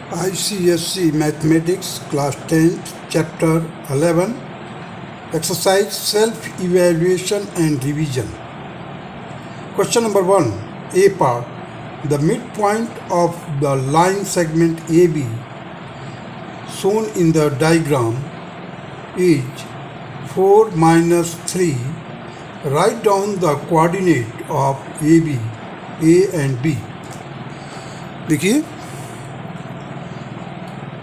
ICSE Mathematics Class 10th Chapter 11 Exercise Self-Evaluation and Revision. Question number 1, A part. The midpoint of the line segment AB shown in the diagram is 4 minus 3. Write down the coordinate of AB, A and B. देखिए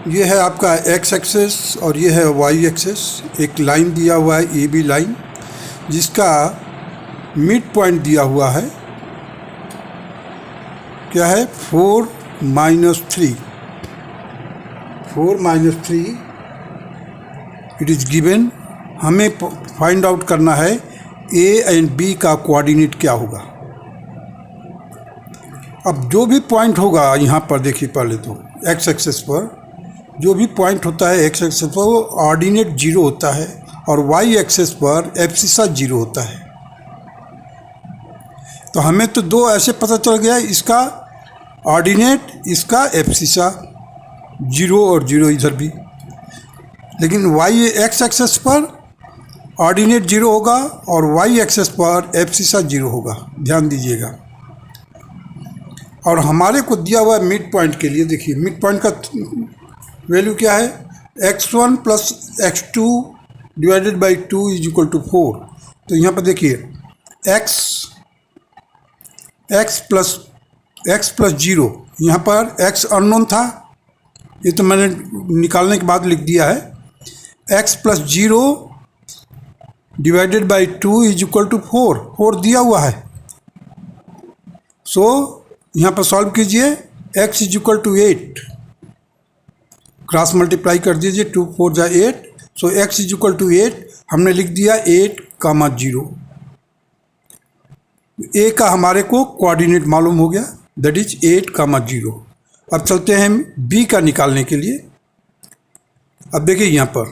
ये है आपका x axis और ये है Y access. एक line दिया हुआ है ए बी लाइन जिसका मिड पॉइंट दिया हुआ है क्या है 4 minus 3 इट इज़ गिवन। हमें फाइंड आउट करना है ए एंड बी का कोऑर्डिनेट क्या होगा। अब जो भी पॉइंट होगा यहाँ पर देखिए, पहले तो एक्स एक्सेस पर जो भी पॉइंट होता है एक्स एक्सेस पर वो ऑर्डिनेट 0 होता है और वाई एक्सेस पर एब्सिसा 0 होता है। तो हमें तो दो ऐसे पता चल गया, इसका ऑर्डिनेट, इसका एब्सिसा 0 और 0 इधर भी। लेकिन वाई एक्स एक्सेस पर ऑर्डिनेट 0 होगा और वाई एक्सेस पर एब्सिसा 0 होगा, ध्यान दीजिएगा। और हमारे को दिया हुआ मिड पॉइंट के लिए देखिए मिड पॉइंट का वैल्यू क्या है, x1 plus x2 divided by 2 is equal to 4। तो यहाँ पर देखिए x प्लस 0, यहाँ पर x अननोन था, ये तो मैंने निकालने के बाद लिख दिया है। x plus 0 divided by 2 is equal to 4 दिया हुआ है। सो यहाँ पर सॉल्व कीजिए, x is equal to 8, cross multiply कर दीजिए, 2 4 जा 8। So x is equal to 8 हमने लिख दिया 8,0। a का हमारे को कोऑर्डिनेट मालूम हो गया, दैट इज 8,0। अब चलते हैं b का निकालने के लिए। अब देखिए यहाँ पर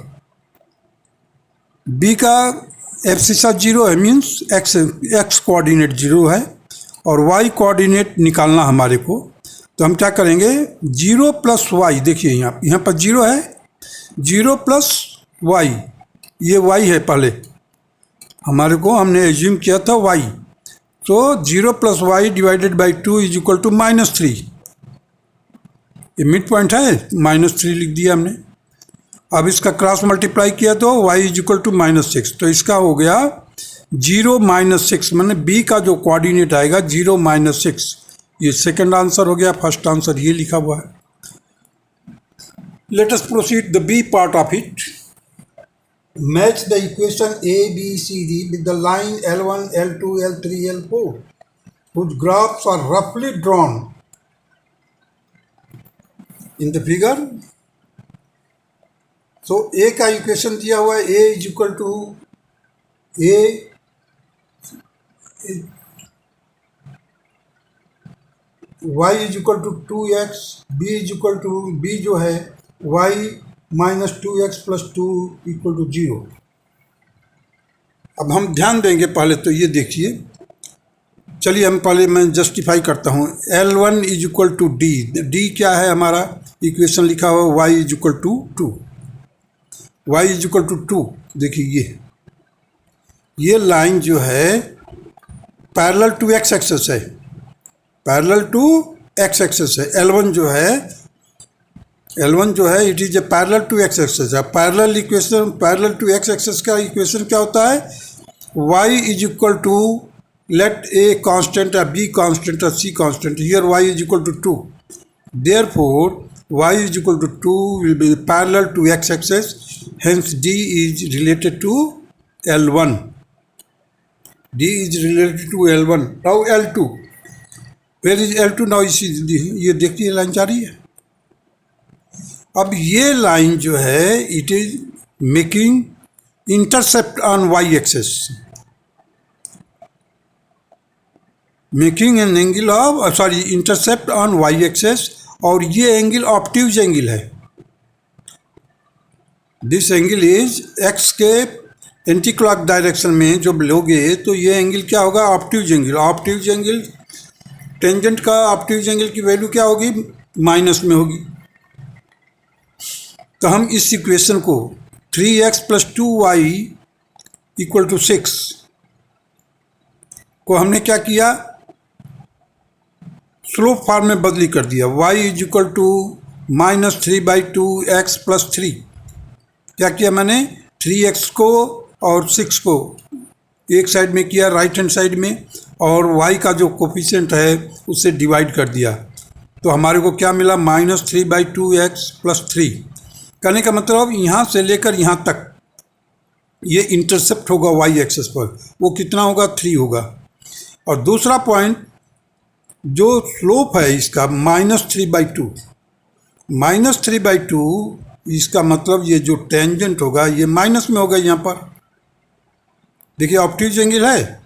b का एब्सिसा 0 है, मीन्स x कोऑर्डिनेट 0 है और y कोऑर्डिनेट निकालना हमारे को। तो हम क्या करेंगे, 0 प्लस वाई, देखिए यहाँ पर 0 है, 0 प्लस वाई, ये y है, पहले हमारे को हमने एज्यूम किया था y। तो 0 plus y divided by 2 is equal to -3। ये मिड पॉइंट है, -3 लिख दिया हमने। अब इसका क्रॉस मल्टीप्लाई किया तो y इज इक्वल टू -6। तो इसका हो गया 0 -6, मैंने b का जो कोऑर्डिनेट आएगा 0 -6। ये सेकंड आंसर हो गया, फर्स्ट आंसर ये लिखा हुआ है। Let us proceed the B part of it. Match the equation A B C D with the line L1 L2 L3 L4 whose graphs are roughly drawn in the figure। so a का equation दिया हुआ है, a is equal to a y is equal to 2x, b is equal to b जो है y minus 2x plus 2 equal to 0। अब हम ध्यान देंगे, पहले तो ये देखिए, चलिए हम पहले मैं जस्टिफाई करता हूँ। L1 is equal to D क्या है हमारा, इक्वेशन लिखा हुआ y is equal to 2, y is equal to 2। देखिए ये लाइन जो है पैरेलल टू x एक्सेस है, पैरेलल टू x एक्सेस है। L1 जो है it is a parallel to x axis है। Parallel equation, parallel to x axis का इक्वेशन क्या होता है, y is equal to, let a constant या b कांस्टेंट या c constant, here y is equal to 2, therefore y is equal to 2 will be parallel to x axis, hence d is related to L1, d is related to L1। Now L2, where is L2 now, ये देखिए line जा रही है। अब ये line जो है it is making intercept on y axis, making an angle of intercept on y axis, और ये एंगल ऑब्ट्यूज एंगल है। दिस एंगल इज एक्स के एंटी क्लॉक डायरेक्शन में जो लोगे तो ये एंगल क्या होगा, obtuse angle. Obtuse angle, tangent का ऑब्ट्यूज एंगल की वैल्यू क्या होगी, माइनस में होगी। तो हम इस इक्वेशन को 3x plus 2y equal to 6 को हमने क्या किया, स्लोप फॉर्म में बदली कर दिया। y is equal to -3/2x plus 3। क्या किया मैंने, 3x को और 6 को एक साइड में किया राइट हैंड साइड में, और y का जो कोफिशिएंट है उससे डिवाइड कर दिया। तो हमारे को क्या मिला, -3/2x प्लस 3। कहने का मतलब यहाँ से लेकर यहाँ तक ये इंटरसेप्ट होगा y एक्सेस पर, वो कितना होगा, 3 होगा। और दूसरा पॉइंट जो स्लोप है इसका -3/2, -3/2 इसका मतलब ये जो टेंजेंट होगा ये माइनस में होगा यहाँ पर। देखिए ऑब्ट्यूज एंगल है,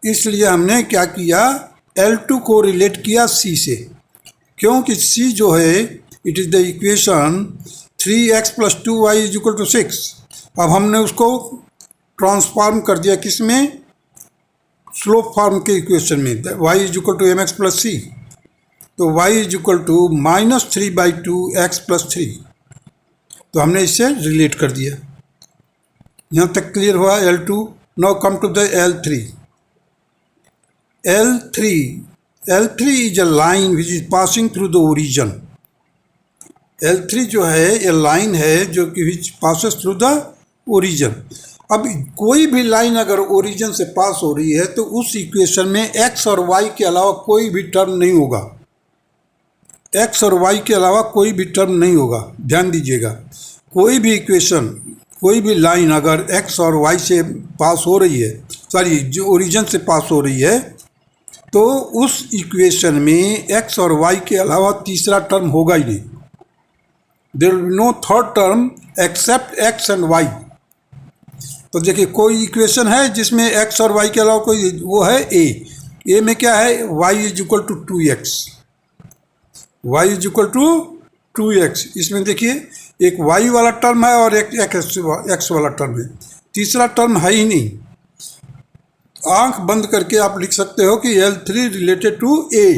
इसलिए हमने क्या किया, L2 को रिलेट किया C से, क्योंकि C जो है it is the equation 3x plus 2y is equal to 6। अब हमने उसको ट्रांसफॉर्म कर दिया किस में, स्लोप फॉर्म के इक्वेशन में, y is equal to mx plus c। तो y is equal to -3/2x plus 3। तो हमने इससे रिलेट कर दिया। यहाँ तक क्लियर हुआ L2। Now come to the L3। L3 is a line which is passing through the origin. L3 जो है ये लाइन है जो कि which passes through the origin. अब कोई भी लाइन अगर ओरिजिन से पास हो रही है तो उस इक्वेशन में x और y के अलावा कोई भी टर्म नहीं होगा, x और y के अलावा कोई भी टर्म नहीं होगा। ध्यान दीजिएगा, कोई भी इक्वेशन, कोई भी लाइन अगर x और y से पास हो रही है, सॉरी जो ओरिजिन से पास हो रही है, तो उस इक्वेशन में x और y के अलावा तीसरा टर्म होगा ही नहीं। There will be no third term except x and y। तो देखिए कोई इक्वेशन है जिसमें x और y के अलावा कोई, वो है a में क्या है, y is equal to 2x, y is equal to 2x। इसमें देखिए एक y वाला टर्म है और एक x वाला टर्म है, तीसरा टर्म है ही नहीं। आंख बंद करके आप लिख सकते हो कि L3 related to a।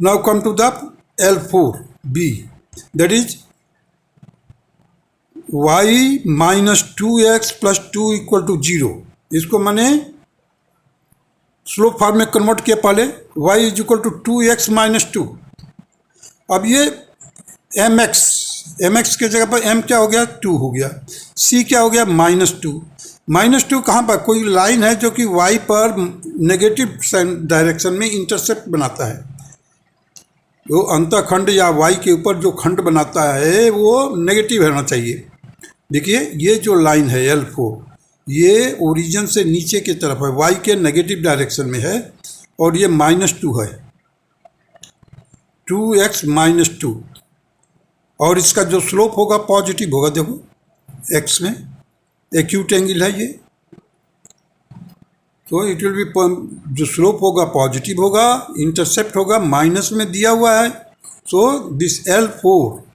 Now come to the L4b, that is y minus 2x plus 2 equal to 0। इसको मैंने स्लोप फॉर्म में कन्वर्ट किया पहले, y is equal to 2x minus 2। अब ये mx के जगह पर m क्या हो गया, 2 हो गया, c क्या हो गया, -2 कहाँ पर, कोई लाइन है जो कि y पर नेगेटिव डायरेक्शन में इंटरसेप्ट बनाता है। जो अंतःखंड या y के ऊपर जो खंड बनाता है वो नेगेटिव होना चाहिए। देखिए ये जो लाइन है L4, ये ओरिजिन से नीचे की तरफ है, y के नेगेटिव डायरेक्शन में है, और ये -2 है, 2x माइनस 2, और इसका जो स्लोप होगा पॉजिटिव होगा। देखो x में एक्यूट एंगल है ये, तो इट विल बी, जो स्लोप होगा पॉजिटिव होगा, इंटरसेप्ट होगा माइनस में दिया हुआ है। So this L4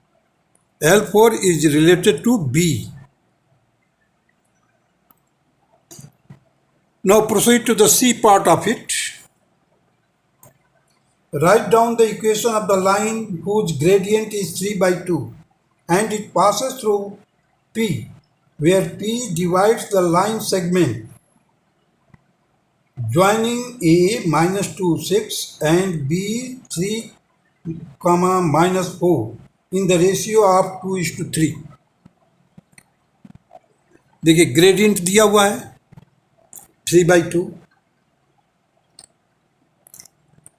is related to B. Now proceed to the C part of it. Write down the equation of the line whose gradient is 3/2 and it passes through P, where P divides the line segment joining A -2 6 and B 3, -4 in the ratio of 2:3। देखिए gradient दिया हुआ है 3/2।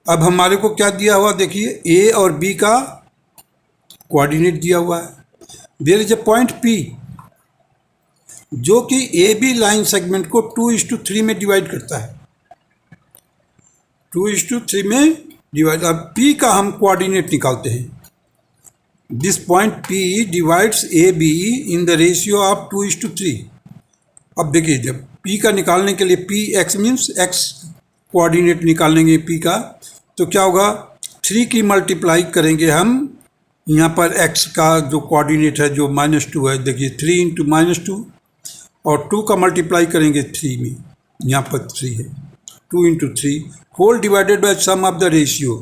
अब हमारे को क्या दिया हुआ, देखिए A और B का कोऑर्डिनेट दिया हुआ है। There is a point P जो कि AB लाइन सेगमेंट को 2:3 में डिवाइड करता है, 2:3 में डिवाइड। अब P का हम कोऑर्डिनेट निकालते हैं। This point P divides AB in the ratio of 2:3। अब देखिए जब P का निकालने के लिए Px मीन्स x कोऑर्डिनेट निकालेंगे P का, तो क्या होगा, 3 की मल्टीप्लाई करेंगे हम यहाँ पर x का जो कोऑर्डिनेट है जो -2 है, देखिए 3 × -2, और 2 का मल्टीप्लाई करेंगे 3 में, यहाँ पर 3 है, 2 × 3 whole divided by sum of the ratio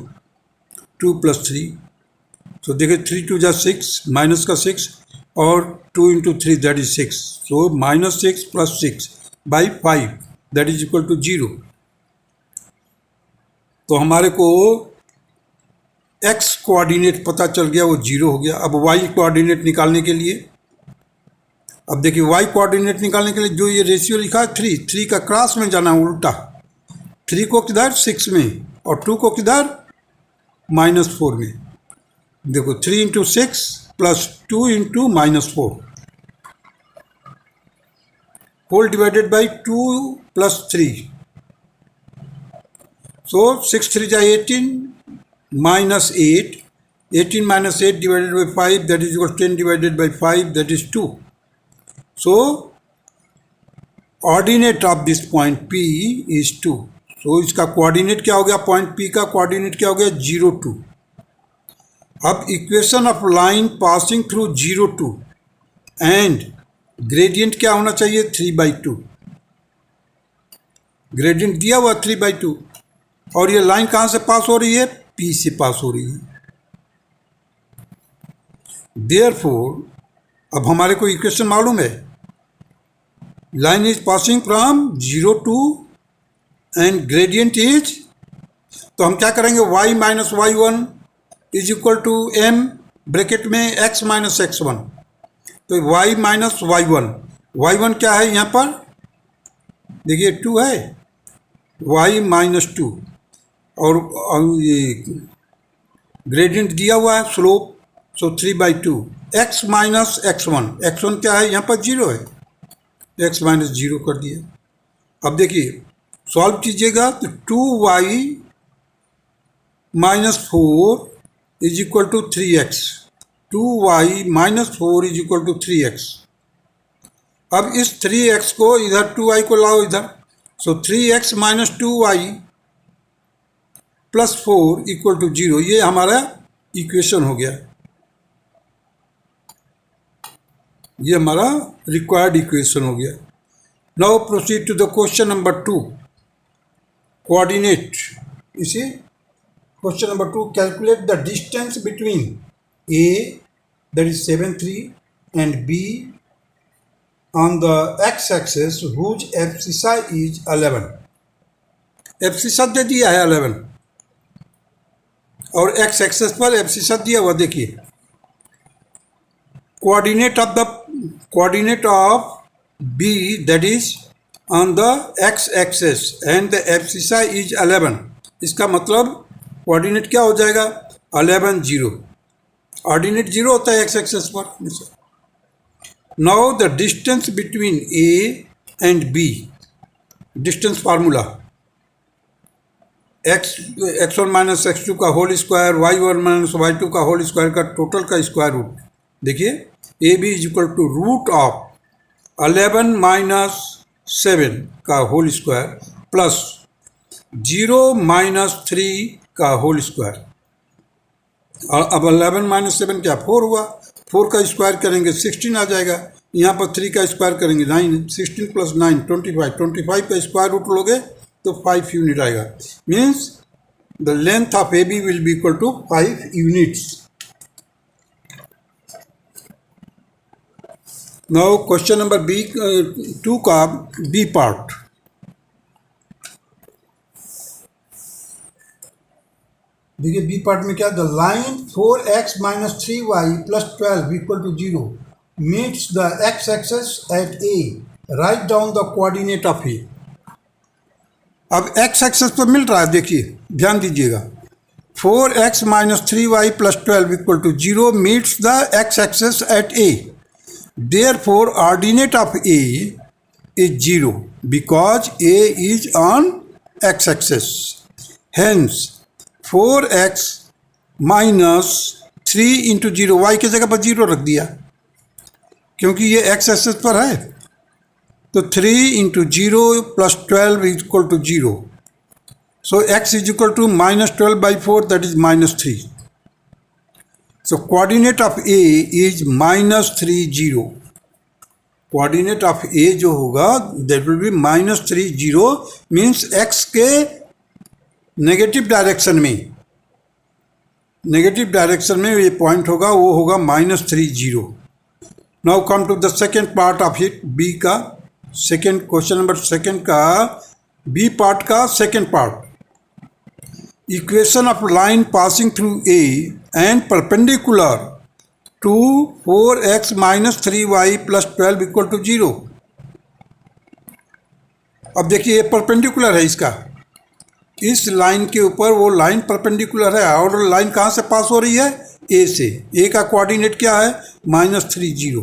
2 + 3। तो देखिए 3 2 जा 6, माइनस का 6 और 2 into 3 that is 6, so -6 + 6 by 5 that is equal to 0। तो हमारे को x कोऑर्डिनेट पता चल गया, वो 0 हो गया। अब y कोऑर्डिनेट निकालने के लिए, अब देखिए y कोऑर्डिनेट निकालने के लिए जो ये रेशियो लिखा है 3 का क्रॉस में जाना है, उल्टा 3 को किधर 6 में और 2 को किधर -4 में। देखो 3 into 6 plus 2 into -4 whole divided by 2 + 3, so 6 3 जा 18 -8, 18 - 8 divided by 5 that is equal to 10 divided by 5 that is 2. So ordinate of this point P is 2. So इसका कोऑर्डिनेट क्या हो गया, पॉइंट P का कोऑर्डिनेट क्या हो गया 0 2। अब equation of line passing through 0 2 and gradient क्या होना चाहिए 3/2। ग्रेडियंट दिया हुआ 3/2 और ये लाइन कहाँ से पास हो रही है, P से पास हो रही है। देयरफॉर अब हमारे को इक्वेशन मालूम है, line is passing from 0 2 and gradient is, तो हम क्या करेंगे y - y1 is equal to m bracket में x - x1, तो y - y1 क्या है यहाँ पर, देखिए 2 है, y - 2 और ये ग्रेडियंट दिया हुआ है स्लोप, सो 3/2 x - x1 क्या है यहाँ पर 0 है, x - 0 कर दिया। अब देखिए सॉल्व कीजिएगा तो 2y - 4 is equal to 3x, 2y - 4 is equal to 3x। अब इस 3x को इधर 2y को लाओ इधर, सो 3x - 2y + 4 इक्वल टू 0, ये हमारा इक्वेशन हो गया, ये हमारा रिक्वायर्ड इक्वेशन हो गया। Now proceed to the question number 2, coordinate. इसी question number 2, calculate the distance between A that is 7 3 and B on the x axis whose abscissa is 11। Abscissa दे दिया है 11 और x एक्सेस पर एब्सिसा दिया हुआ, देखिए coordinate of B that is on the x axis and the abscissa is 11, इसका मतलब कोऑर्डिनेट क्या हो जाएगा 11 0, ऑर्डिनेट 0 होता है x एक्सेस पर। Now the distance between A and B, distance formula x1 - x2 का होल स्क्वायर, y1 - y2 का होल स्क्वायर का टोटल का स्क्वायर रूट। देखिए AB is equal to root of 11 - 7 का होल स्क्वायर प्लस 0 - 3 का whole square. और अब 11 - 7 क्या 4 हुआ, 4 का स्क्वायर करेंगे 16 आ जाएगा, यहाँ पर 3 का स्क्वायर करेंगे 9, 16 + 9 25, 25 का स्क्वायर रूट लोगे तो 5 यूनिट आएगा, means the length of AB will be equal to 5 units. Now question number B2 का B पार्ट, देखिए B पार्ट में क्या, the line 4x - 3y + 12 equal to 0 meets the x axis at A, write down the coordinate of A। अब x axis पर मिल रहा है, देखिए ध्यान दीजिएगा, 4x - 3y + 12 equal to 0 meets the x axis at A, therefore ordinate of A is 0 because A is on x axis, hence 4x - 3 into 0, y की जगह पर 0 रख दिया क्योंकि ये x एक्सेस पर है, तो 3 into 0 + 12 equal to 0, so x is equal to -12/4 that is -3। So coordinate of A is -3 0, coordinate of A जो होगा that will be -3 0, means x के नेगेटिव डायरेक्शन में, नेगेटिव डायरेक्शन में ये पॉइंट होगा, वो होगा -3 0। Now come to the second part of it, B का सेकेंड क्वेश्चन नंबर सेकेंड का बी पार्ट का second part. Equation of line passing through A and perpendicular to 4x - 3y + 12 = 0। अब देखिए ये परपेंडिकुलर है इसका, इस लाइन के ऊपर वो लाइन परपेंडिकुलर है और लाइन कहाँ से पास हो रही है, ए से। ए का कोऑर्डिनेट क्या है, -3 0।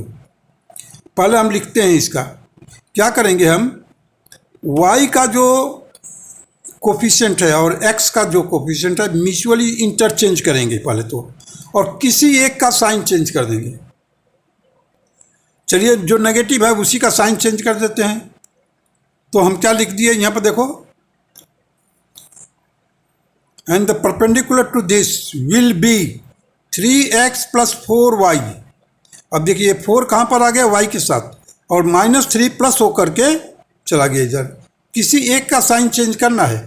पहले हम लिखते हैं इसका, क्या करेंगे हम, y का जो कोफिशिएंट है और x का जो कोफिशिएंट है म्यूचुअली इंटरचेंज करेंगे पहले तो, और किसी एक का साइन चेंज कर देंगे। चलिए जो नेगेटिव है उसी का साइन चेंज कर देते हैं। तो हम क्या लिख दिए यहाँ पर देखो, and the perpendicular to this will be 3x + 4y। अब देखिए 4 कहाँ पर आ गया, y के साथ, और -3 प्लस होकर के चला गया इधर, किसी एक का साइन चेंज करना है।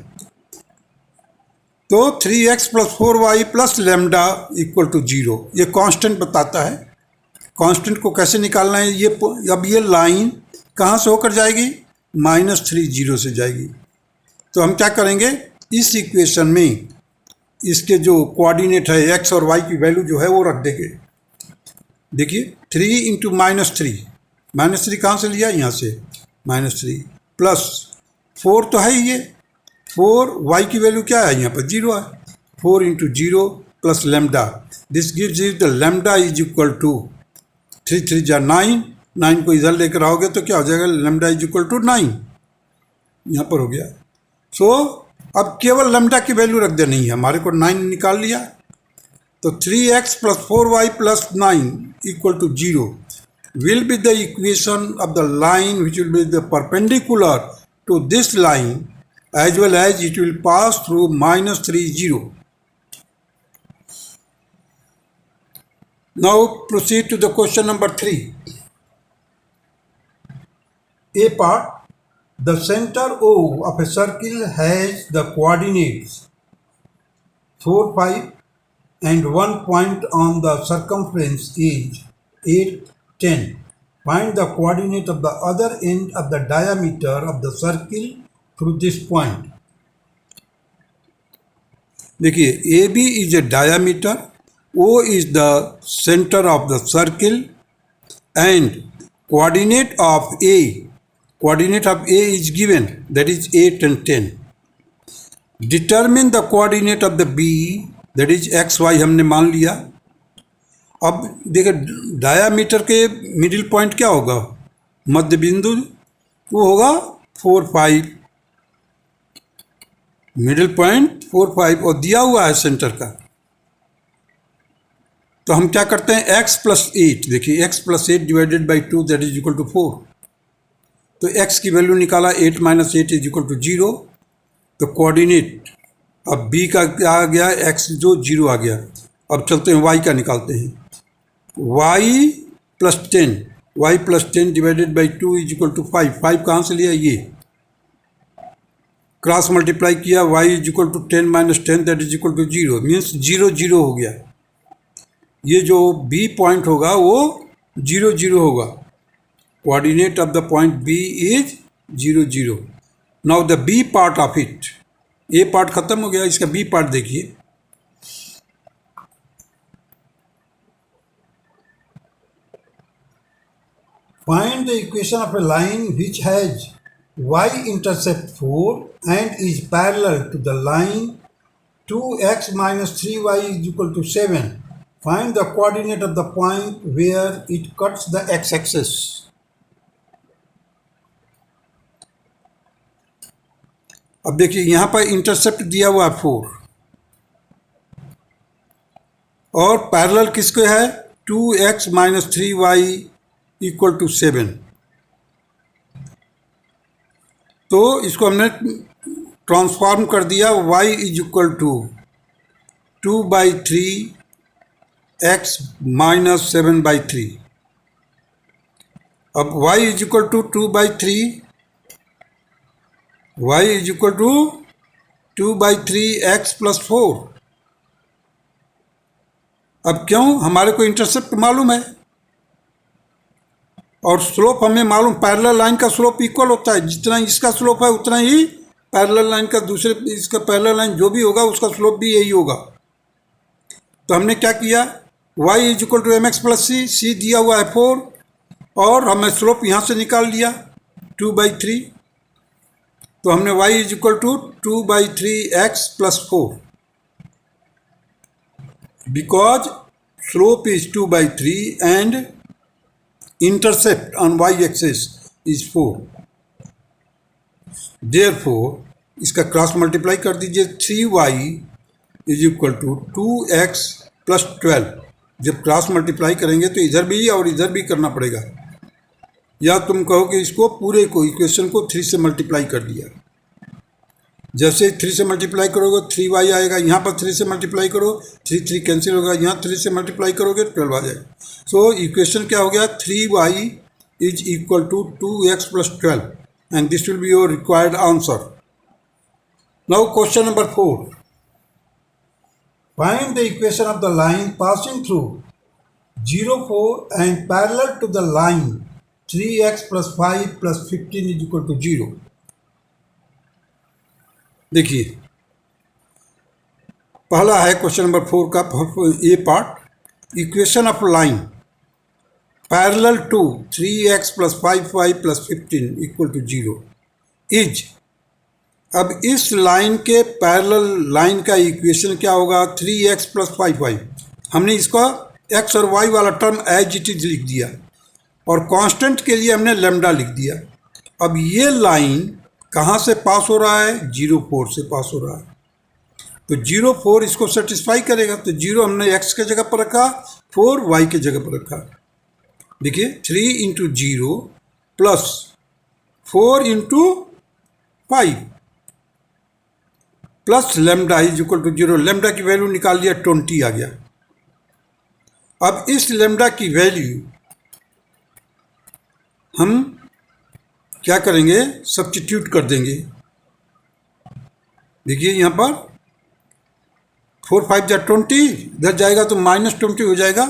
तो 3x + 4y + λ = 0। ये कांस्टेंट बताता है। कांस्टेंट को कैसे निकालना है, ये अब ये लाइन कहाँ से होकर जाएगी, -3 0 से जाएगी। तो हम क्या करेंगे, इस इक्वेशन में इसके जो कोऑर्डिनेट है x और y की वैल्यू जो है वो रख देंगे। देखिए 3 × -3 कहाँ से लिया, यहाँ से -3 प्लस 4 तो है ही ये 4, y की वैल्यू क्या है यहाँ पर 0 है, 4 × 0 + λ, दिस गिव्स यू द λ = 3 3 जा 9, 9 को इधर लेकर आओगे तो क्या हो जाएगा, λ = 9 यहाँ पर हो गया। सो अब केवल लैम्डा की वैल्यू रख देनी है, हमारे को 9 निकाल लिया। तो 3x + 4y + 9 = 0 will be the equation of the line which will be the perpendicular to this line as well as it will pass through -3 0। Now proceed to the question number 3. A part, the center O of a circle has the coordinates 4 5 and one point on the circumference is 8 10. Find the coordinate of the other end of the diameter of the circle through this point. देखिए AB is a diameter, O is the center of the circle and coordinate of A is given, that is 8 and 10. Determine the coordinate of the B, that is x y हमने मान लिया। अब देखिए diameter के middle point क्या होगा, मध्य बिंदु, वो होगा 4 5, मिडिल पॉइंट 4 5 और दिया हुआ है सेंटर का। तो हम क्या करते हैं, x + 8, देखिए x + 8 / 2 that is equal to 4। तो x की वैल्यू निकाला, 8 - 8 = 0। तो कोऑर्डिनेट अब b का क्या आ गया, x जो 0 आ गया। अब चलते हैं y का निकालते हैं, y + 10 / 2 = 5। 5 कहाँ से लिया, ये क्रॉस मल्टीप्लाई किया, y = 10 - 10 that is equal to 0, means 0 0 हो गया। ये जो b पॉइंट होगा वो 0 0 होगा। Coordinate of the point b is 0 0। Now the b part of it, a part खत्म हो गया, इसका b पार्ट देखिए। Find the equation of A line which has y intercept 4 and is parallel to the line 2x - 3y = 7. Find the coordinate of the point where it cuts the x-axis. अब देखिए यहाँ पर intercept दिया हुआ है 4 और parallel किसके है, 2x - 3y = 7। तो इसको हमने ट्रांसफॉर्म कर दिया, y = 2/3 x - 7/3। अब y = 2/3, y = 2/3 x + 4। अब क्यों, हमारे को इंटरसेप्ट मालूम है और स्लोप हमें मालूम, पैरेलल लाइन का स्लोप इक्वल होता है, जितना इसका स्लोप है उतना ही पैरेलल लाइन का दूसरे इसका पैरेलल लाइन जो भी होगा उसका स्लोप भी यही होगा। तो हमने क्या किया, y is equal to M X plus C, C दिया हुआ है 4 और हमें स्लोप यहाँ से निकाल लिया 2/3। तो हमने y is equal to 2/3x plus 4 because slope is 2/3 and intercept on y-axis is 4। Therefore इसका क्रॉस मल्टीप्लाई कर दीजिए, 3y is equal to 2x plus 12। जब क्रॉस मल्टीप्लाई करेंगे तो इधर भी और इधर भी करना पड़ेगा, या तुम कहो कि इसको पूरे को इक्वेशन को 3 से मल्टीप्लाई कर दिया। जैसे 3 से मल्टीप्लाई करोगे 3y आएगा, यहाँ पर 3 से मल्टीप्लाई करो 3 कैंसिल होगा, यहाँ 3 से मल्टीप्लाई करोगे 12 आ जाएगा। सो इक्वेशन क्या हो गया, 3y is equal to 2x plus 12 and this will be your required answer. Now question number 4, find the equation of the line passing through 0, 4 and parallel to the line 3x plus 5 plus 15 is equal to 0। देखिए पहला है question number 4 का A part, equation of line parallel to 3x plus 5y plus 15 equal to 0 is. अब इस line के parallel line का equation क्या होगा, 3x प्लस 5y। हमने इसका x और y वाला टर्म एज इट इज लिख दिया और कांस्टेंट के लिए हमने लेमडा लिख दिया। अब ये लाइन कहाँ से पास हो रहा है, 0, 4 से पास हो रहा है, तो 0, 4 इसको सेटिस्फाई करेगा। तो 0 हमने x के जगह पर रखा, 4 y के जगह पर रखा। देखिए 3 into 0 plus 4 into 5 plus lambda is equal to 0। Lambda की वैल्यू निकाल लिया, 20 आ गया। अब इस लेमडा की वैल्यू हम क्या करेंगे, सब्स्टिट्यूट कर देंगे। देखिए यहाँ पर 4 5 जा 20, इधर जाएगा तो -20 हो जाएगा।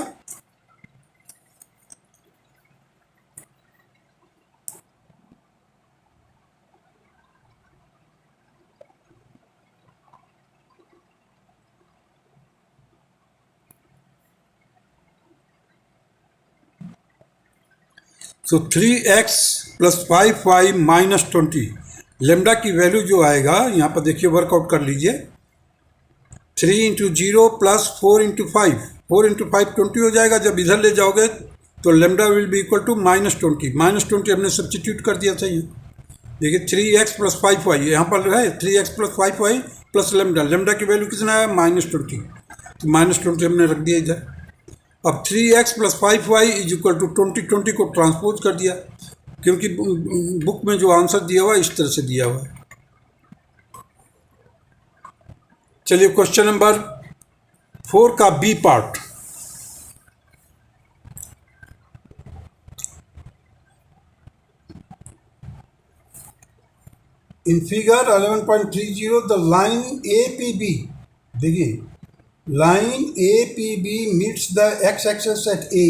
सो 3x plus 5y minus 20, lambda की वैल्यू जो आएगा यहाँ पर देखिए वर्कआउट कर लीजिए, 3 इंटू 0 प्लस 4 इंटू 5, 4 इंटू 5 20 हो जाएगा। जब इधर ले जाओगे तो lambda will be equal to -20। -20 हमने सब्स्टिट्यूट कर दिया था। ये देखिए 3x प्लस 5y यहाँ पर है, 3x plus 5y plus lambda, lambda की वैल्यू कितना है, -20, तो -20 हमने रख दिया इधर। अब 3x plus 5y is equal to 20 को ट्रांसपोज कर दिया, क्योंकि बुक में जो आंसर दिया हुआ है इस तरह से दिया हुआ है। चलिए क्वेश्चन नंबर 4 का B part, in figure 11.30 the line APB, देखिए line APB meets the x-axis at A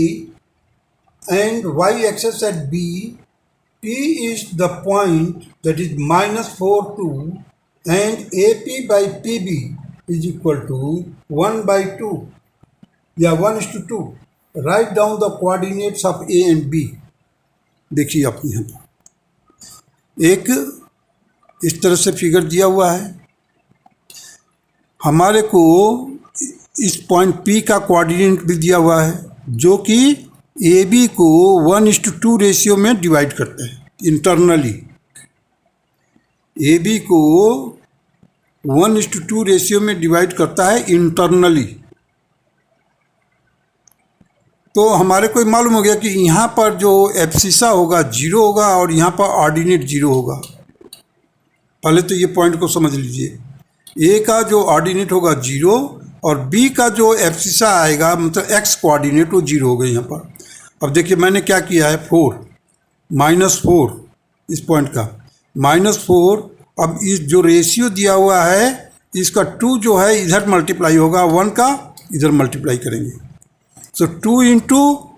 and y-axis at B. P is the point that is -4, 2 and AP by PB is equal to 1/2 या 1:2। Write down the coordinates of A and B। देखिए आप यहाँ पर एक इस तरह से figure दिया हुआ है, हमारे को इस पॉइंट P का कोऑर्डिनेट भी दिया हुआ है जो कि AB को 1:2 रेशियो में डिवाइड करता है इंटरनली। AB को 1:2 रेशियो में डिवाइड करता है इंटरनली। तो हमारे को मालूम हो गया कि यहाँ पर जो एब्सिसा होगा 0 होगा और यहाँ पर ऑर्डिनेट 0 होगा। पहले तो ये पॉइंट को समझ लीजिए, A का जो ऑर्डिनेट होगा 0 और B का जो एब्सिसा आएगा मतलब x कोऑर्डिनेट वो 0 होगा यहाँ पर। अब देखिए मैंने क्या किया है, 4 -4 इस पॉइंट का -4। अब इस जो रेशियो दिया हुआ है इसका 2 जो है इधर मल्टीप्लाई होगा, 1 का इधर मल्टीप्लाई करेंगे सो 2 इंटू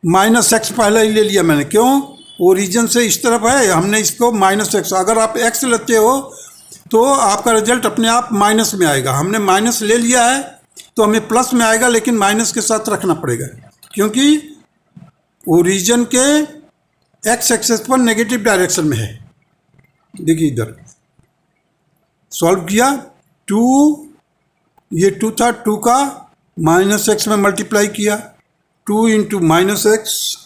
माइनस एक्स पहले ही ले लिया मैंने, क्यों? ओरिजिन से इस तरफ है, हमने इसको माइनस एक्स, अगर आप एक्स लेते हो तो आपका रिजल्ट अपने आप माइनस में आएगा। हमने माइनस ले लिया है तो हमें प्लस में आएगा, लेकिन माइनस के साथ रखना पड़ेगा क्योंकि ओरिजिन के एक्स एक्सेस पर नेगेटिव डायरेक्शन में है। देखिए इधर सॉल्व किया, 2 ये 2 था, 2 का माइनस एक्स में मल्टीप्लाई किया, 2 into minus X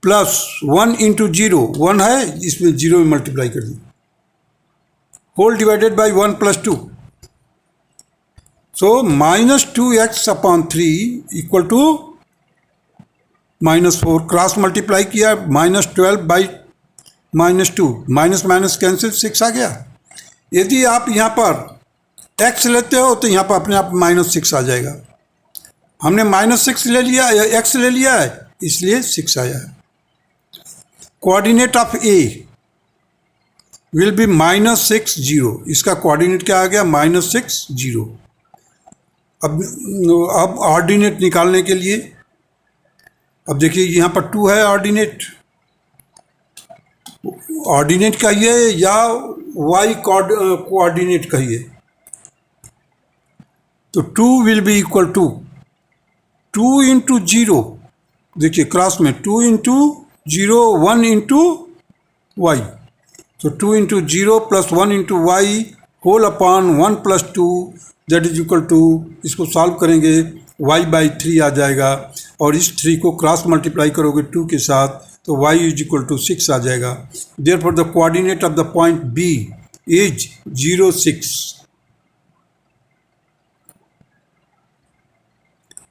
plus 1 into zero, 1 है इसमें 0 में मल्टीप्लाई कर दी, whole divided by 1 plus 2। So minus 2x upon 3 equal to minus 4, cross multiply किया, minus 12 by minus 2, minus minus cancel, 6 आ गया। यदि आप यहाँ पर x लेते हो तो यहाँ पर अपने आप माइनस 6 आ जाएगा। हमने माइनस 6 ले लिया, x ले लिया है, इसलिए 6 आया है। Coordinate of a will be minus 6 0, इसका कोऑर्डिनेट क्या आ गया? माइनस 6 0। अब ऑर्डिनेट निकालने के लिए, अब देखिए यहाँ पर 2 है ऑर्डिनेट कहिए या y कोऑर्डिनेट कहिए, तो 2 will be equal to 2 into zero, देखिए क्रॉस में 2 इंटू जीरो 1 इंटू वाई, तो 2 into zero plus 1 into y whole upon 1 plus 2 that is equal to, इसको सॉल्व करेंगे y बाई 3 आ जाएगा, और इस 3 को क्रॉस मल्टीप्लाई करोगे 2 के साथ तो y इज इक्वल टू 6 आ जाएगा। Therefore the coordinate of the point B is 0 6।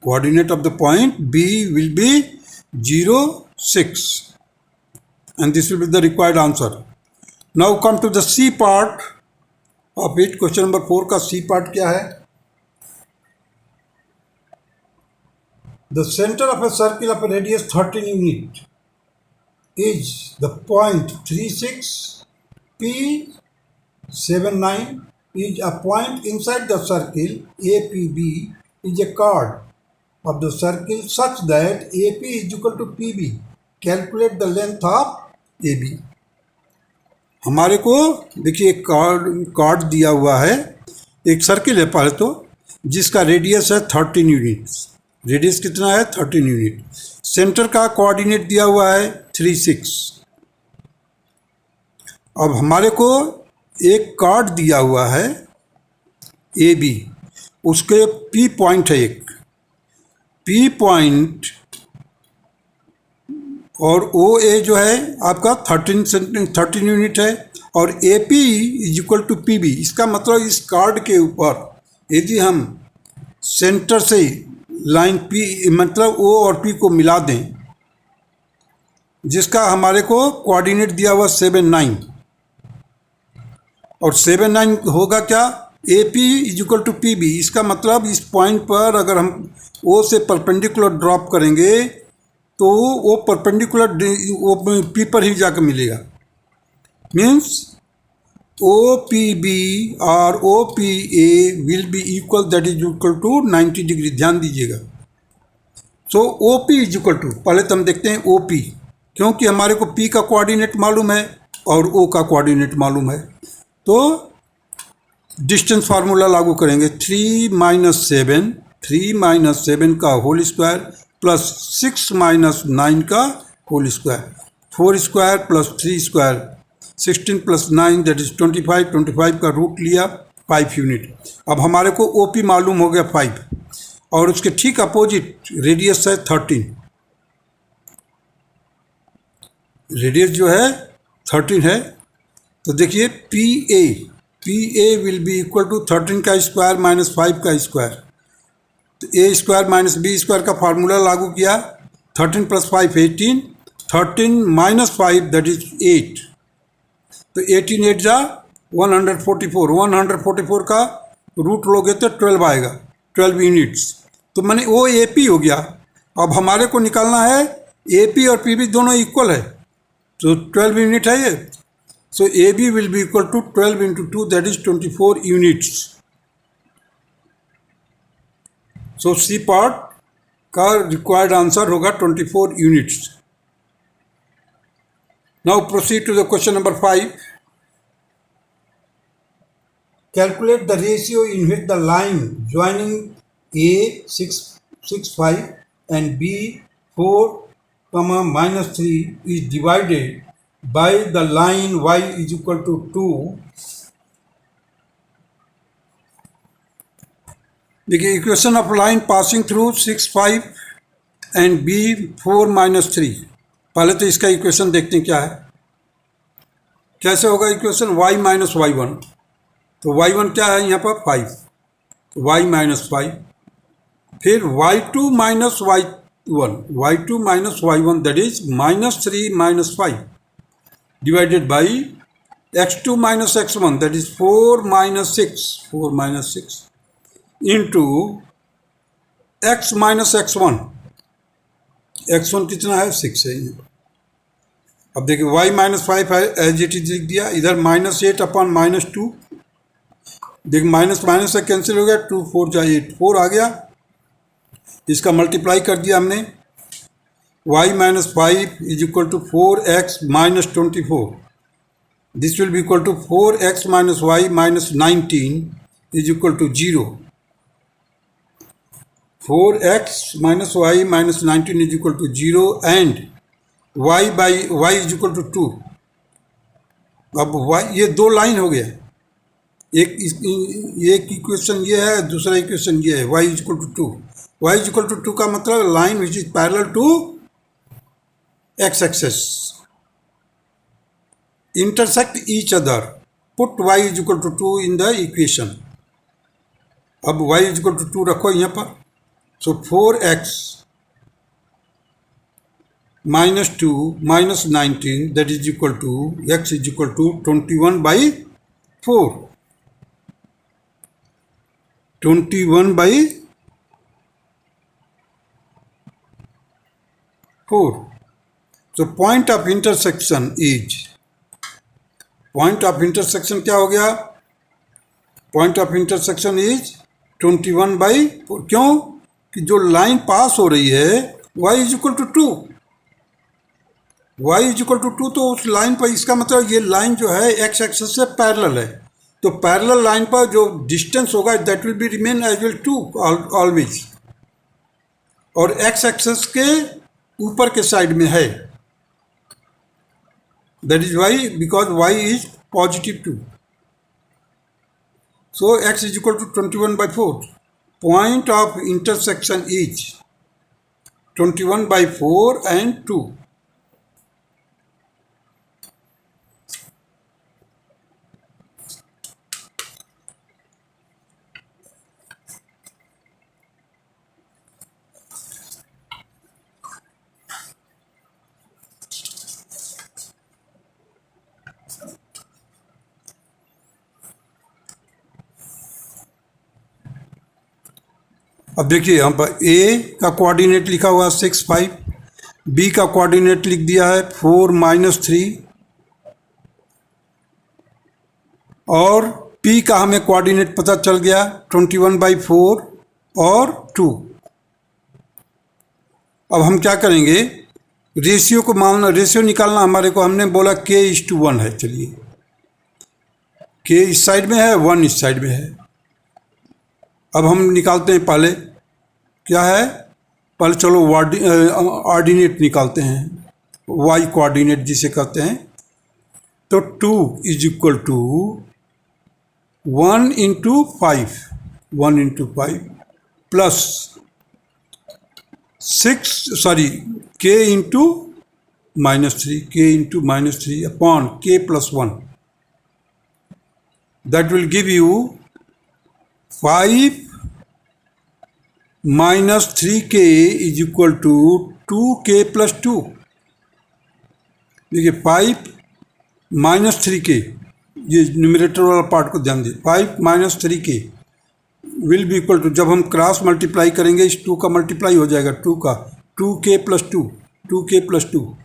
Coordinate of the point B will be 0 6, and this will be the required answer. Now come to the C part of it. Question number 4 का C part क्या है? The center of a circle of a radius 13 unit is the point 36 P79 is a point inside the circle. APB is a chord of the circle such that AP is equal to PB. Calculate the length of AB. हमारे को देखिए एक card दिया हुआ है, एक circle है पहले तो, जिसका रेडियस है 13 यूनिट्स। रेडियस कितना है? 13 यूनिट। सेंटर का कोऑर्डिनेट दिया हुआ है 3 6। अब हमारे को एक कार्ड दिया हुआ है AB, उसके P पॉइंट है एक, P पॉइंट और OA जो है आपका 13 यूनिट है, और AP is equal to PB। इसका मतलब इस कार्ड के ऊपर यदि हम सेंटर से लाइन P मतलब O और P को मिला दें, जिसका हमारे को कोऑर्डिनेट दिया हुआ 7 9, और 7 9 होगा क्या? AP is equal to PB। इसका मतलब इस पॉइंट पर अगर हम O से परपेंडिकुलर ड्रॉप करेंगे तो वो परपेंडिकुलर वो P पर ही जाकर मिलेगा। मीन्स OPB और OPA will be equal, that is equal to 90 degree. ध्यान दीजिएगा। So OP is equal to, पहले तो हम देखते हैं OP, क्योंकि हमारे को P का कोऑर्डिनेट मालूम है और O का कोऑर्डिनेट मालूम है, तो डिस्टेंस फार्मूला लागू करेंगे। 3 माइनस 7 का होल स्क्वायर प्लस 6 माइनस 9 का whole square, 4 square plus 3 square, 16 plus 9 that is 25, 25 का रूट लिया 5 यूनिट। अब हमारे को OP मालूम हो गया 5, और उसके ठीक अपोजिट रेडियस है 13। रेडियस जो है 13 है, तो देखिए PA will be equal to 13 का स्क्वायर माइनस 5 का स्क्वायर, तो A square minus B square का फार्मूला लागू किया। 13 प्लस 5 18, 13 माइनस 5 दैट इज 8, तो 18 8 जा 144, 144 का रूट लोगे तो 12 आएगा, 12 यूनिट्स। तो मैंने वो AP हो गया। अब हमारे को निकालना है AP और PB दोनों इक्वल है, तो 12 यूनिट है ये। So AB will be equal to 12 into 2, that is 24 units. So C part का रिक्वायर्ड आंसर होगा 24 units. Now proceed to the question number 5। Calculate the ratio in which the line joining A 665 and B 4, -3 is divided by the line y is equal to 2। देखिए equation of line passing through 6, 5 and B 4 - 3। पहले तो इसका equation देखते हैं क्या है, कैसे होगा इक्वेशन y - y1। तो y1 क्या है यहाँ पर 5, तो y - 5, फिर y2 - y1 that is -3 - 5 divided by x2 - x1 that is 4 - 6 into x - x1 कितना है 6 है। अब देखिए y - 5 है एज इट इज लिख दिया, इधर -8/-2, देखिए माइनस माइनस से कैंसिल हो गया, 2 4 जा 8, 4 आ गया, इसका मल्टीप्लाई कर दिया हमने। y - 5 is equal to 4x - 24, this will be equal to 4x - y - 19 is equal to 0। 4x - y - 19 is equal to 0 and y is equal to 2। अब y ये दो लाइन हो गया, एक इक्वेशन ये है, दूसरा इक्वेशन ये है, y is equal to 2। y is equal to 2 का मतलब line which is parallel to x axis intersect each other, put y is equal to 2 in the equation. अब y इज इक्वल टू 2 रखो यहाँ पर, so 4x - 2 - 19 that is equal to x is equal to 21/4, 21/4। So point of intersection is, point of intersection क्या हो गया, point of intersection is 21/4। क्यों कि जो लाइन पास हो रही है y is equal to 2, y is equal to 2, तो उस लाइन पर, इसका मतलब ये लाइन जो है x एक्सिस से पैरेलल है, तो पैरेलल लाइन पर जो डिस्टेंस होगा that will be remain as well 2 always, और x एक्सिस के ऊपर के साइड में है, that is y, because y is positive 2, so x is equal to 21/4। Point of intersection is 21/4 and 2। अब देखिए यहाँ पर A का कोऑर्डिनेट लिखा हुआ है 6 5, B का कोऑर्डिनेट लिख दिया है 4 - 3, और P का हमें कोऑर्डिनेट पता चल गया 21/4 और 2। अब हम क्या करेंगे, रेशियो को मानना, रेशियो निकालना हमारे को, हमने बोला k:1 है, चलिए k इस साइड में है, 1 इस साइड में है। अब हम निकालते हैं, पहले क्या है, पहले चलो ऑर्डिनेट निकालते हैं, y कोऑर्डिनेट जिसे कहते हैं। तो 2 is equal to 1 × 5, 1 × 5 plus k × -3 upon k + 1, that will give you 5 - 3k is equal to 2k + 2। देखिए 5 - 3k, ये न्यूमरेटर वाला पार्ट को ध्यान दिए, 5 - 3k will be equal to, जब हम क्रॉस मल्टीप्लाई करेंगे इस 2 का मल्टीप्लाई हो जाएगा 2 का, 2k + 2, 2k + 2।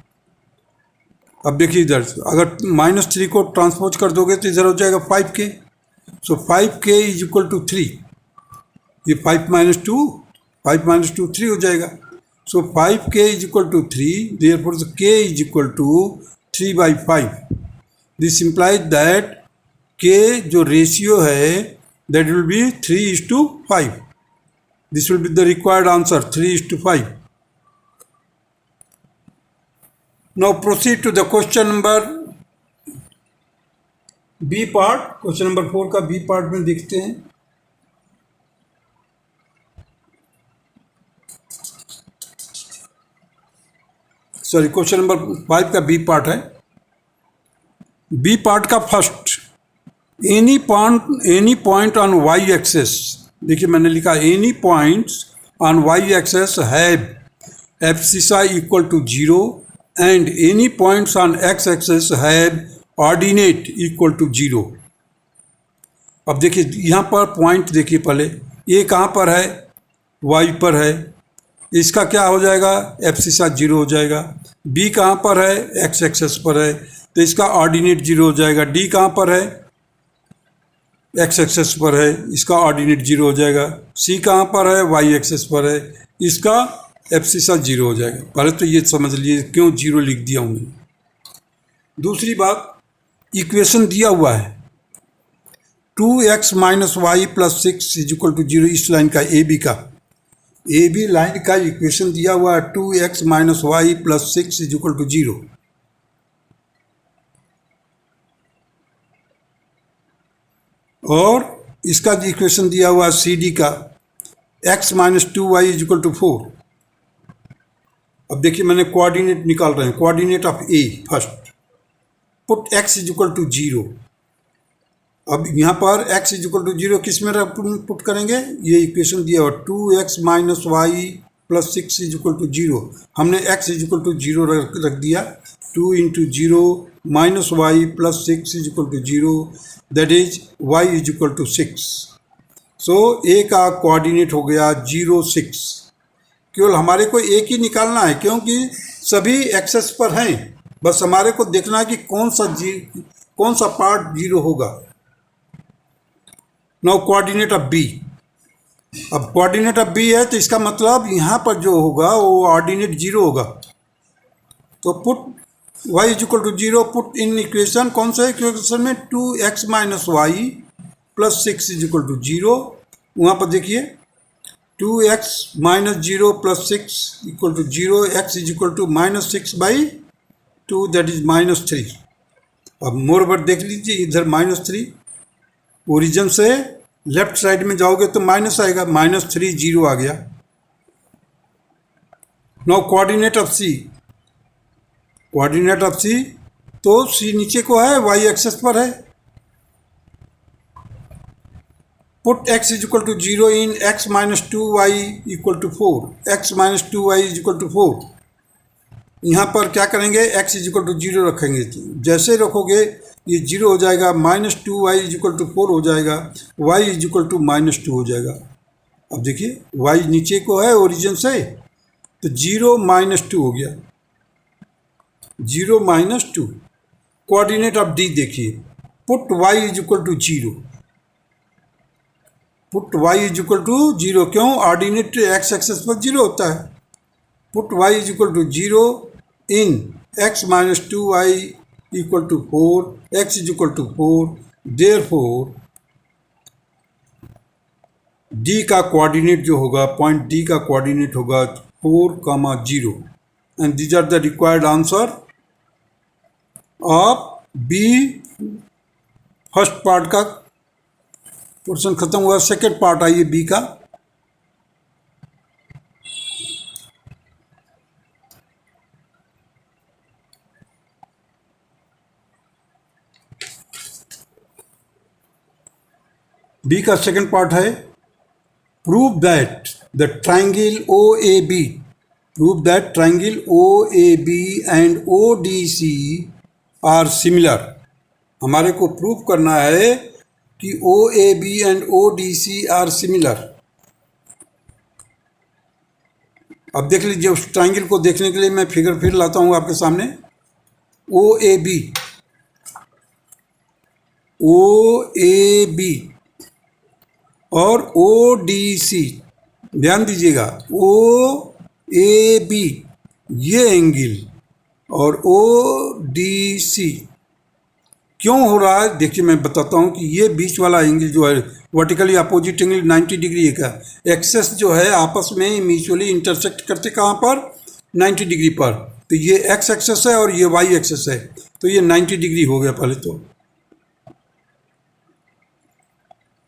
अब देखिए इधर अगर -3 को ट्रांसपोज कर दोगे तो इधर हो जाएगा 5k, so 5k is equal to 3, ये 5 - 2 5 माइनस 2 3 हो जाएगा. So 5k is equal to 3, therefore k is equal to 3/5. This implies that k जो रेशियो है that will be 3:5. This will be the required answer, 3:5. Now proceed to the question number B part. Question number 4 का B part में देखते हैं. Sorry, question number 5 का B part है. B part का first, any point on y axis. देखिए मैंने लिखा any points on y axis have abscissa equal to 0 and any points on x-axis have ordinate equal to 0. अब देखिए यहाँ पर पॉइंट देखिए, पहले ये कहाँ पर है, y पर है, इसका क्या हो जाएगा, एब्सिसा 0 हो जाएगा. b कहाँ पर है, x एक्सेस पर है, तो इसका ऑर्डिनेट 0 हो जाएगा. d कहाँ पर है, x एक्सेस पर है, इसका ऑर्डिनेट 0 हो जाएगा. c कहाँ पर है, y एक्सेस पर है, इसका एब्सिसा 0 हो जाएगा. पहले तो ये समझ लीजिए क्यों 0 लिख दिया हूँ. दूसरी बात, इक्वेशन दिया हुआ है 2x minus y plus 6 is equal to 0. इस लाइन का ए बी लाइन का इक्वेशन दिया हुआ है 2x minus y plus 6 is equal to 0. और इसका इक्वेशन दिया हुआ है सी डी का x minus 2y is equal to 4. अब देखिए मैंने कोऑर्डिनेट निकाल रहे हैं. Coordinate of A first, put x is equal to 0. अब यहाँ पर x इज इक्वल टू 0 किस में पुट करेंगे, ये इक्वेशन दिया हुआ 2x minus y plus 6 is equal to 0. हमने x इज इक्वल टू 0 रख दिया. 2 into 0 minus y plus 6 is equal to 0, that is y is equal to 6. So a का कोऑर्डिनेट हो गया 0 6. केवल हमारे को एक ही निकालना है क्योंकि सभी एक्सेस पर हैं. बस हमारे को देखना है कि कौन सा पार्ट 0 होगा. Now coordinate of B. अब कोऑर्डिनेट ऑफ बी है तो इसका मतलब यहाँ पर जो होगा वो ऑर्डिनेट 0 होगा. तो put y is equal to 0, put in equation. कौन सा इक्वेशन में 2x minus y plus 6 is equal to 0. वहाँ पर देखिए 2x minus 0 plus 6 equal to 0, x is equal to minus 6/2, that is minus 3. अब मोर ओवर देख लीजिए, इधर माइनस 3, ओरिजिन से लेफ्ट साइड में जाओगे तो माइनस आएगा, माइनस 3 0 आ गया. Now coordinate of C. Coordinate of C, तो सी नीचे को है, y एक्सेस पर है. Put x is equal to 0 in x minus 2y equal to 4. x minus 2y is equal to 4. यहाँ पर क्या करेंगे, x इज इक्वल टू 0 रखेंगे. जैसे रखोगे ये 0 हो जाएगा, minus 2y is equal to 4 हो जाएगा, y is equal to minus 2 हो जाएगा. अब देखिए y नीचे को है ओरिजिन से, तो 0 माइनस 2 हो गया, 0 माइनस 2. कोऑर्डिनेट ऑफ डी देखिए, put y is equal to 0. Put y is equal to 0, क्यों, ऑर्डिनेट x एक्सेस पर 0 होता है. Put y is equal to 0 in x minus 2y equal to 4, x is equal to 4. Therefore d का coordinate जो होगा, point d का coordinate होगा 4,0, and these are the required answer of b. First part का portion खत्म हुआ. Second part आइए B का. बी का सेकेंड पार्ट है prove that the triangle O A B. Prove that triangle O A B and O D C are similar. हमारे को prove करना है कि O A B and O D C are similar. अब देख लीजिए, उस ट्राइंगल को देखने के लिए मैं फिगर फिर लाता हूँ आपके सामने. ओ ए बी और ओ डी सी ध्यान दीजिएगा, ओ ए बी ये एंगल और ओ डी सी क्यों हो रहा है, देखिए मैं बताता हूँ कि ये बीच वाला एंगल जो है वर्टिकली अपोजिट एंगल 90 डिग्री का एक्सेस जो है आपस में म्यूचुअली इंटरसेक्ट करते कहाँ पर, 90 डिग्री पर। तो ये एक्स एक्सेस है और ये वाई एक्सेस है, तो ये 90 डिग्री हो गया पहले तो।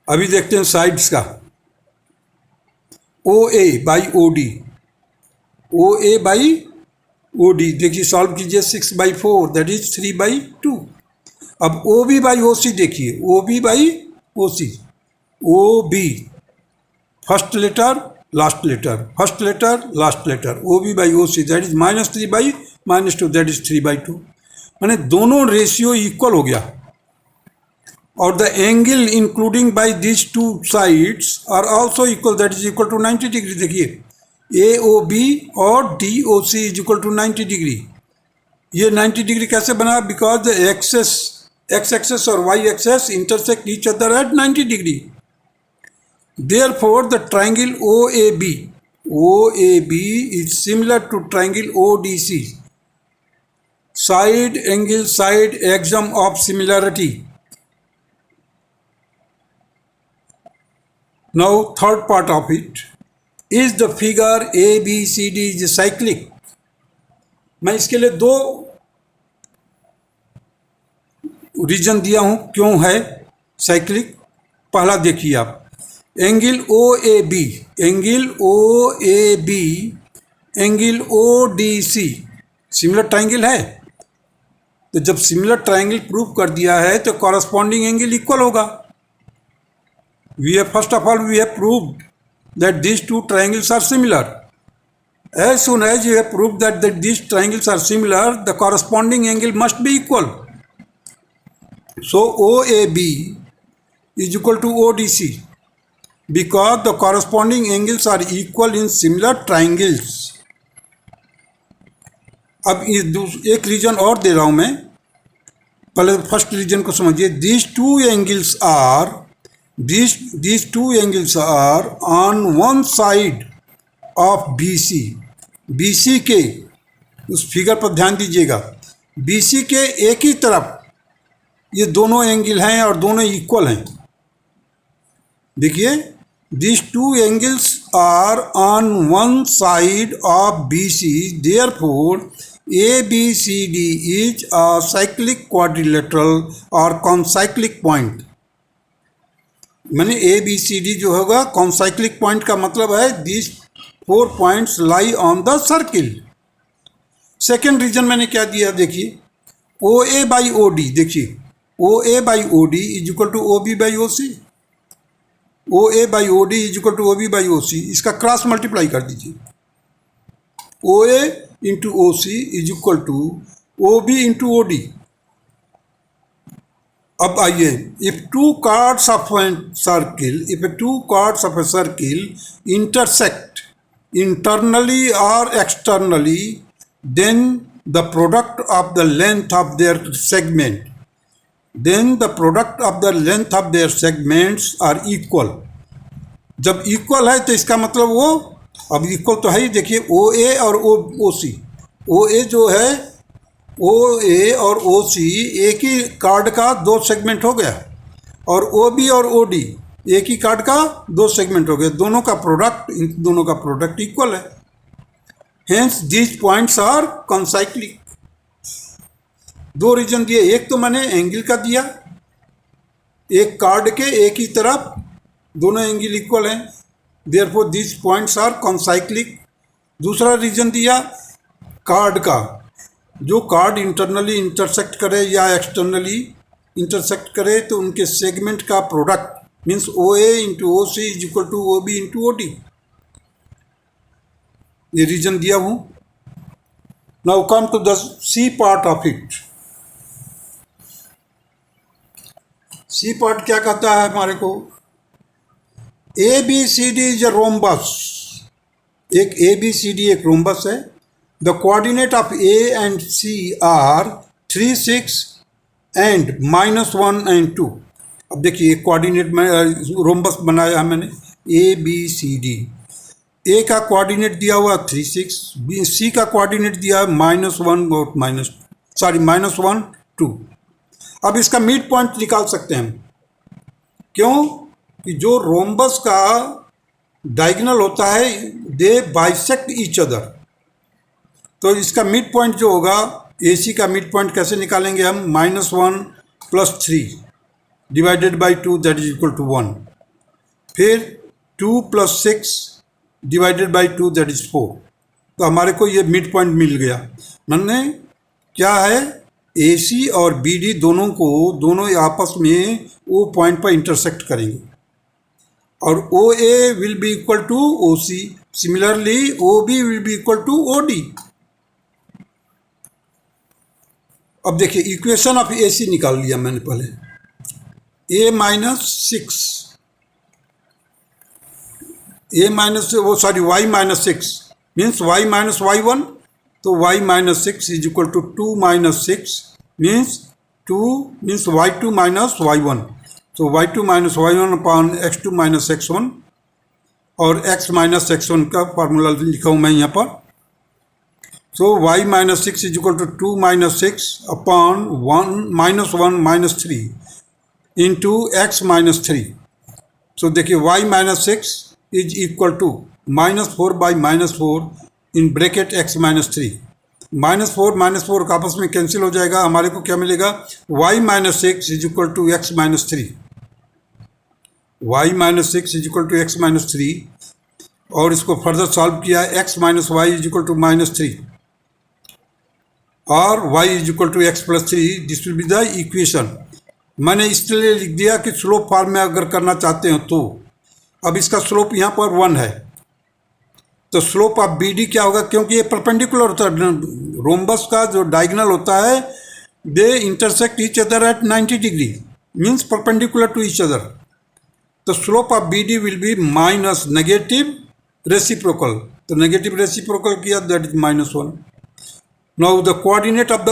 अभी देखते हैं साइड्स का, O A by O D, O A by O D देखिए सॉल्व कीजिए, 6/4 दैट इज 3/2। अब ओ बी बाई ओ सी देखिए, O B by O C, O B first letter last letter, first letter last letter, O B by O C that is -3/-2 that is 3/2। मैंने दोनों ratio equal हो गया और the angle including by this two sides are also equal that is equal to 90 degree. देखिए A O B और D O C is equal to 90 degree. ये 90 degree कैसे बना, because the axis X axis और Y axis intersect each other at 90 degree. Therefore, the triangle OAB is similar to triangle ODC. Side angle side axiom of similarity. Now, third part of it is the figure ABCD is cyclic. मैं इसके लिए दो reason दिया हूं क्यों है cyclic. पहला देखिए आप, angle O A B, angle O A B, angle O D C similar triangle है। तो जब सिमिलर ट्राइंगल प्रूव कर दिया है तो कॉरस्पॉन्डिंग एंगल इक्वल होगा। We have first of all we have proved that this two triangles are similar. As soon as you have proved that these triangles are similar, the corresponding angle must be equal. So OAB is equal to ODC because the corresponding angles are equal in similar triangles. अब एक reason और दे रहा हूं मैं, पहले first reason को समझिए। These two angles are on one side of BC। BC के उस फिगर पर ध्यान दीजिएगा, BC के एक ही तरफ ये दोनों एंगल हैं और दोनों इक्वल हैं। देखिए, these two angles are on one side of BC, therefore ABCD is a cyclic quadrilateral or concyclic point। मैंने ABCD जो होगा कॉन्साइक्लिक पॉइंट का मतलब है this 4 points lie on the circle। Second reason मैंने क्या दिया, देखिए O A by O D, देखिए O A by O D is equal to O B by O C, O A by O D is equal to O B by O C. इसका cross multiply कर दीजिए, O A into O C is equal to O B into O D. अब आइए, if two chords of a circle intersect internally or externally, then the product of the length of their segments are equal। जब equal है तो इसका मतलब वो, अब equal तो है ही, देखिए ओ ए और ओ सी, ओ ए जो है ओ ए और ओ सी एक ही कार्ड का दो सेगमेंट हो गया और ओ बी और ओ डी एक ही कार्ड का दो सेगमेंट हो गए, दोनों का प्रोडक्ट इक्वल है। Hence these points are concyclic. दो रीजन दिए, एक तो मैंने एंगल का दिया, एक कार्ड के एक ही तरफ दोनों एंगल इक्वल हैं, therefore these points are concyclic. दूसरा रीजन दिया कार्ड का, जो कार्ड इंटरनली इंटरसेक्ट करे या एक्सटर्नली इंटरसेक्ट करे तो उनके सेगमेंट का product means OA into OC is equal to OB into OD। ये रीजन दिया हूं। Now come to the C part of it. C part क्या कहता है हमारे को, ABCD इज ए रोम्बस। एक ABCD एक रोम्बस है। The coordinate of A and C are 3, 6 and -1 and 2। अब देखिए कोऑर्डिनेट में रोम्बस बनाया है मैंने ABCD। ए का कोऑर्डिनेट दिया हुआ 3 6, बी सी का कोऑर्डिनेट दिया है -1 और -1 2। अब इसका मिड पॉइंट निकाल सकते हैं हम, क्यों कि जो रोम्बस का डायगोनल होता है दे बाइसेक्ट ईच अदर। तो इसका मिड पॉइंट जो होगा ए सी का मिड पॉइंट कैसे निकालेंगे हम, -1 + 3 divided by 2 that is equal to 1, फिर 2 + 6 डिवाइडेड बाई 2 दैट इज 4। तो हमारे को ये मिड पॉइंट मिल गया। मैंने क्या है, ए सी और बी डी दोनों आपस में ओ पॉइंट पर इंटरसेक्ट करेंगे और O A will be equal to O C, similarly O B will be equal to O D. अब देखिए इक्वेशन ऑफ ए सी निकाल लिया मैंने पहले, a minus y minus 6 means y minus y1, तो y minus 6 is equal to 2 minus 6 means y2 minus y1, तो y2 minus y1 upon x2 minus x1, और x minus x1 का फार्मूला लिखा हूँ मैं यहाँ पर। So y minus 6 is equal to 2 minus 6 upon 1 minus 3 into x minus 3। So देखिए y minus 6 is equal to -4 by -4 in bracket x minus 3। -4 का आपस में कैंसिल हो जाएगा, हमारे को क्या मिलेगा, y minus 6 is equal to x minus 3, y minus 6 is equal to x minus 3, और इसको फर्दर सॉल्व किया, x minus y is equal to -3 और y is equal to x plus 3, this will be the equation. मैंने इसलिए लिख दिया कि slope form में अगर करना चाहते हो तो। अब इसका स्लोप यहाँ पर 1 है, तो स्लोप ऑफ बी डी क्या होगा, क्योंकि ये परपेंडिकुलर होता है, रोम्बस का जो डायगोनल होता है they intersect each other at 90 degree means perpendicular to each other. तो slope of B D will be minus negative reciprocal, तो नेगेटिव रेसिप्रोकल किया that is -1। Now the coordinate of the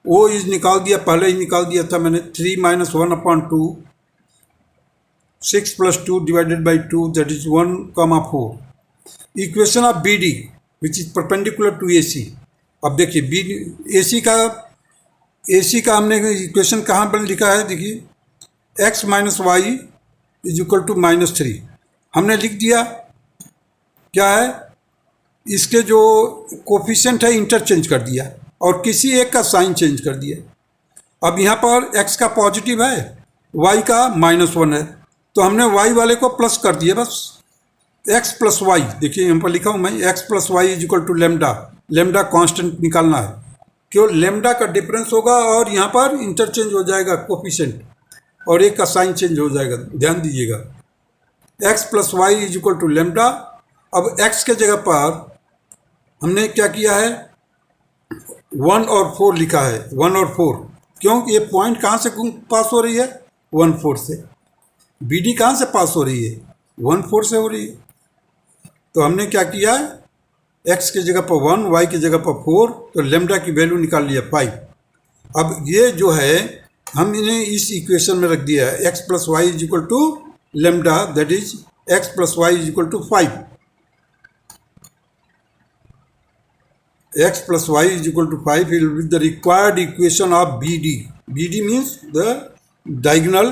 O is निकाल दिया, पहले ही निकाल दिया था मैंने, 3 - 1 upon 2, 6 + 2 divided by 2 that is 1, 4। Equation of B D which is perpendicular to A C. अब देखिए बी ए सी का हमने इक्वेशन कहाँ पर लिखा है, देखिए x minus y is equal to -3 हमने लिख दिया। क्या है, इसके जो कोफिशिएंट है इंटरचेंज कर दिया और किसी एक का साइन चेंज कर दिया। अब यहाँ पर x का पॉजिटिव है, y का -1 है, तो हमने y वाले को प्लस कर दिया बस। x प्लस वाई, देखिए यहाँ पर लिखा हूँ मैं, x plus y is equal to lambda constant निकालना है, क्यों लेमडा का डिफरेंस होगा और यहाँ पर इंटरचेंज हो जाएगा कोफिशिएंट और एक का साइन चेंज हो जाएगा, ध्यान दीजिएगा। x plus y is equal to lambda. अब x के जगह पर हमने क्या किया है, 1 और 4 लिखा है, 1 और 4, क्यों, ये पॉइंट कहाँ से पास हो रही है, 1 4 से। बी डी कहाँ से पास हो रही है, 1 4 से हो रही है। तो हमने क्या किया, x के जगह पर 1, y की जगह पर 4, तो लेमडा की वैल्यू निकाल लिया 5। अब ये जो है हम इन्हें इस इक्वेशन में रख दिया है, x plus y is equal to lambda that is x plus y is equal to 5। x plus y is equal to 5 will be the required equation of BD. BD means the diagonal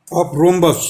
of rhombus.